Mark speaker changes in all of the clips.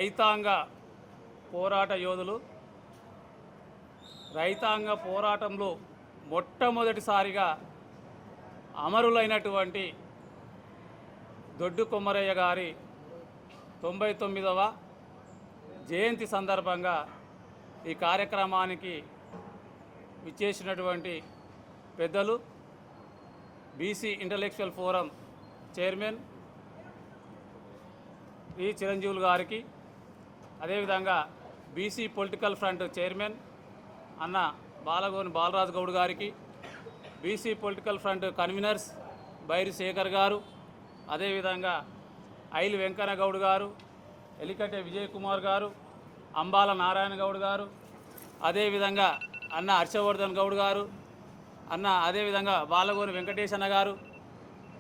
Speaker 1: రైతాంగ పోరాట యోధులు రైతాంగ పోరాటంలో మొట్టమొదటిసారిగా అమరులైనటువంటి దొడ్డు కొమరయ్య గారి 99వ జయంతి సందర్భంగా ఈ కార్యక్రమానికి విచ్చేసినటువంటి పెద్దలు బీసీ ఇంటలెక్చువల్ ఫోరం చైర్మన్ ఈ చిరంజీవులు గారికి, అదేవిధంగా బీసీ పొలిటికల్ ఫ్రంట్ చైర్మన్ అన్న బాలగోని బాలరాజు గౌడ్ గారికి, BC political front convenors Bairi Shekhar garu, అదేవిధంగా ఐలి వెంకన్న గౌడ్ గారు, ఎలికట్టె విజయ్ కుమార్ గారు, అంబాల నారాయణ గౌడ్ గారు, అదేవిధంగా అన్న హర్షవర్ధన్ గౌడ్ గారు, అన్న అదేవిధంగా బాలగోని వెంకటేష్ అన్న గారు,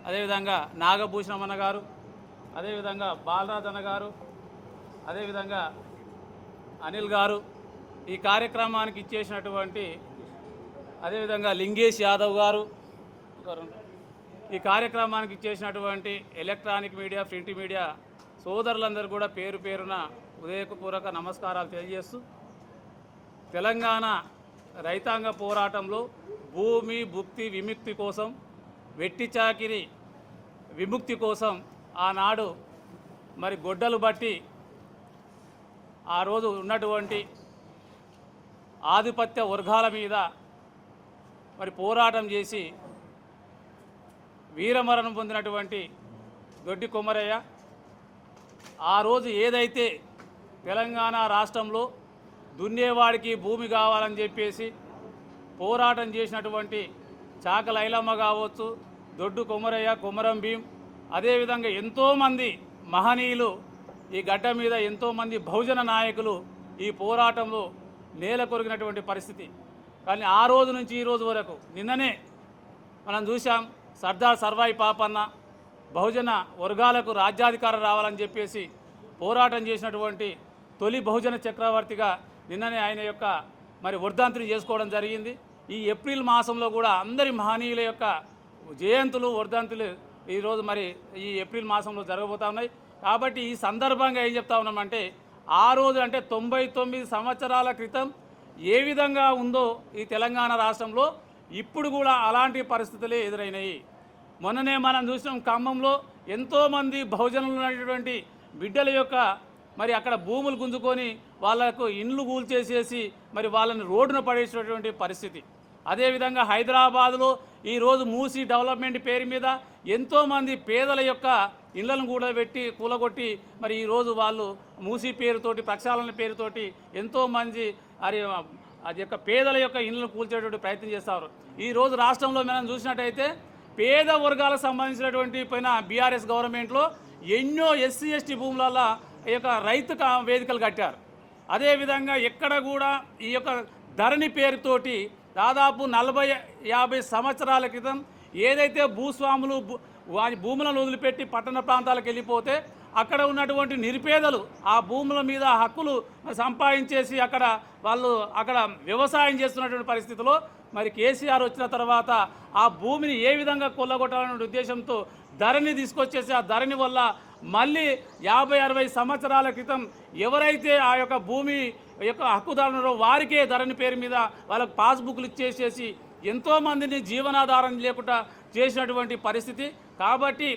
Speaker 1: అదేవిధంగా నాగభూషణం అన్న గారు, అదేవిధంగా బాలరాజ్ అన్న గారు, అదేవిధంగా అనిల్ గారు, ఈ కార్యక్రమానికి ఇచ్చేసినటువంటి అదేవిధంగా లింగేష్ యాదవ్ గారు, ఈ కార్యక్రమానికి ఇచ్చేసినటువంటి ఎలక్ట్రానిక్ మీడియా, ప్రింట్ మీడియా సోదరులందరూ కూడా పేరు పేరున ఉదయపూర్వక నమస్కారాలు తెలియజేస్తూ, తెలంగాణ రైతాంగ పోరాటంలో భూమి భుక్తి విముక్తి కోసం, వెట్టి చాకిరి విముక్తి కోసం ఆనాడు మరి గొడ్డలు బట్టి ఆ రోజు ఉన్నటువంటి ఆధిపత్య వర్గాల మీద మరి పోరాటం చేసి వీరమరణం పొందినటువంటి దొడ్డి కొమరయ్య ఆ రోజు ఏదైతే తెలంగాణ రాష్ట్రంలో దున్నేవాడికి భూమి కావాలని చెప్పేసి పోరాటం చేసినటువంటి చాకల ఐలమ్మ కావచ్చు, దొడ్డు కొమరయ్య, కొమరం భీం, అదేవిధంగా ఎంతోమంది మహనీయులు ఈ గడ్డ మీద ఎంతోమంది బహుజన నాయకులు ఈ పోరాటంలో నేల కొరిగినటువంటి పరిస్థితి. కానీ ఆ రోజు నుంచి ఈ రోజు వరకు నిన్ననే మనం చూసాం, సర్దార్ సర్వాయి పాపన్న బహుజన వర్గాలకు రాజ్యాధికారం రావాలని చెప్పేసి పోరాటం చేసినటువంటి తొలి బహుజన చక్రవర్తిగా నిన్ననే ఆయన యొక్క మరి వర్ధంతిని చేసుకోవడం జరిగింది. ఈ ఏప్రిల్ మాసంలో కూడా అందరి మహనీయుల యొక్క జయంతులు, వర్ధంతులు ఈరోజు మరి ఈ ఏప్రిల్ మాసంలో జరగబోతా ఉన్నాయి. కాబట్టి ఈ సందర్భంగా ఏం చెప్తా ఉన్నామంటే, ఆ రోజు అంటే 99 సంవత్సరాల క్రితం ఏ విధంగా ఉందో ఈ తెలంగాణ రాష్ట్రంలో ఇప్పుడు కూడా అలాంటి పరిస్థితులే ఎదురైనాయి. మొన్ననే మనం చూసినాం, ఖమ్మంలో ఎంతోమంది బహుజనులు ఉన్నటువంటి బిడ్డల యొక్క మరి అక్కడ భూములు గుంజుకొని వాళ్లకు ఇండ్లు కూల్చేసేసి మరి వాళ్ళని రోడ్డున పడేసినటువంటి పరిస్థితి. అదేవిధంగా హైదరాబాదులో ఈరోజు మూసీ డెవలప్మెంట్ పేరు మీద ఎంతోమంది పేదల యొక్క ఇళ్లను కూడా కూలగొట్టి మరి ఈరోజు వాళ్ళు మూసీ పేరుతోటి, ప్రక్షాళన పేరుతోటి ఎంతోమంది అది యొక్క పేదల యొక్క ఇళ్లను కూల్చేటువంటి ప్రయత్నం చేస్తారు. ఈరోజు రాష్ట్రంలో మనం చూసినట్టయితే పేద వర్గాలకు సంబంధించినటువంటి పైన బీఆర్ఎస్ గవర్నమెంట్లో ఎన్నో ఎస్సీ ఎస్టీ భూములలో ఈ యొక్క రైతు వేదికలు కట్టారు. అదేవిధంగా ఎక్కడ కూడా ఈ యొక్క ధరణి పేరుతోటి దాదాపు 40-50 సంవత్సరాల క్రితం ఏదైతే భూస్వాములు వారి భూములను వదిలిపెట్టి పట్టణ ప్రాంతాలకు వెళ్ళిపోతే అక్కడ ఉన్నటువంటి నిరుపేదలు ఆ భూముల మీద హక్కులు సంపాదించేసి వాళ్ళు వ్యవసాయం చేస్తున్నటువంటి పరిస్థితిలో మరి కేసీఆర్ వచ్చిన తర్వాత ఆ భూమిని ఏ విధంగా కొల్లగొట్టాలనే ఉద్దేశంతో ధరణి తీసుకొచ్చేసి ఆ ధరణి వల్ల మళ్ళీ 50-60 సంవత్సరాల క్రితం ఎవరైతే ఆ యొక్క భూమి యొక్క హక్కుదారులు వారికే ధరణి పేరు మీద వాళ్ళకు పాస్బుక్లు ఇచ్చేసేసి ఎంతోమందిని జీవనాధారం లేకుండా చేసినటువంటి పరిస్థితి. కాబట్టి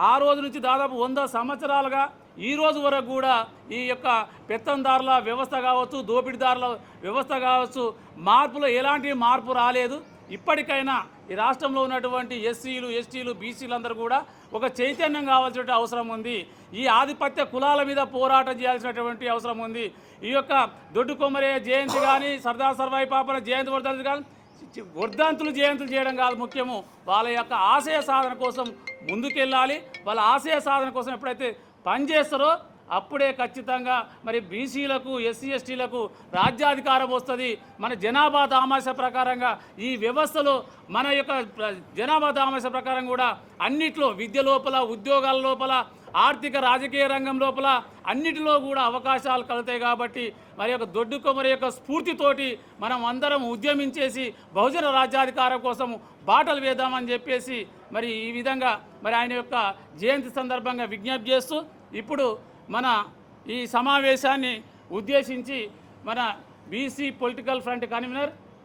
Speaker 1: ఆ రోజు నుంచి దాదాపు 100 సంవత్సరాలుగా ఈ రోజు వరకు కూడా ఈ యొక్క పెత్తందారుల వ్యవస్థ కావచ్చు, దోపిడీదారుల వ్యవస్థ కావచ్చు, మార్పులో ఎలాంటి మార్పు రాలేదు. ఇప్పటికైనా ఈ రాష్ట్రంలో ఉన్నటువంటి ఎస్సీలు, ఎస్టీలు, బీసీలు అందరూ కూడా ఒక చైతన్యం కావాల్సిన అవసరం ఉంది. ఈ ఆధిపత్య కులాల మీద పోరాటం చేయాల్సినటువంటి అవసరం ఉంది. ఈ యొక్క దొడ్డు కొమరయ్య జయంతి కానీ, సర్దార్ సర్వాయి పాపన జయంతి వర్ధంతి కానీ వర్ధంతులు జయంతులు చేయడం కాదు ముఖ్యము. వాళ్ళ యొక్క ఆశయ సాధన కోసం ముందుకెళ్ళాలి. వాళ్ళ ఆశయ సాధన కోసం ఎప్పుడైతే పనిచేస్తారో అప్పుడే ఖచ్చితంగా మరి బీసీలకు, ఎస్సీ ఎస్టీలకు రాజ్యాధికారం వస్తుంది. మన జనాభా దామాష ప్రకారంగా ఈ వ్యవస్థలో మన యొక్క జనాభా దామాష ప్రకారం కూడా అన్నిట్లో విద్య లోపల, ఉద్యోగాల లోపల, ఆర్థిక రాజకీయ రంగం లోపల అన్నిటిలో కూడా అవకాశాలు కలుగుతాయి. కాబట్టి మరి యొక్క దొడ్డు కొమరి యొక్క స్ఫూర్తితోటి మనం అందరం ఉద్యమించేసి బహుజన రాజ్యాధికారం కోసం బాటలు వేద్దామని చెప్పేసి మరి ఈ విధంగా మరి ఆయన యొక్క జయంతి సందర్భంగా విజ్ఞప్తి చేస్తూ ఇప్పుడు మన ఈ సమావేశాన్ని ఉద్దేశించి మన బీసీ పొలిటికల్ ఫ్రంట్ కన్వీనర్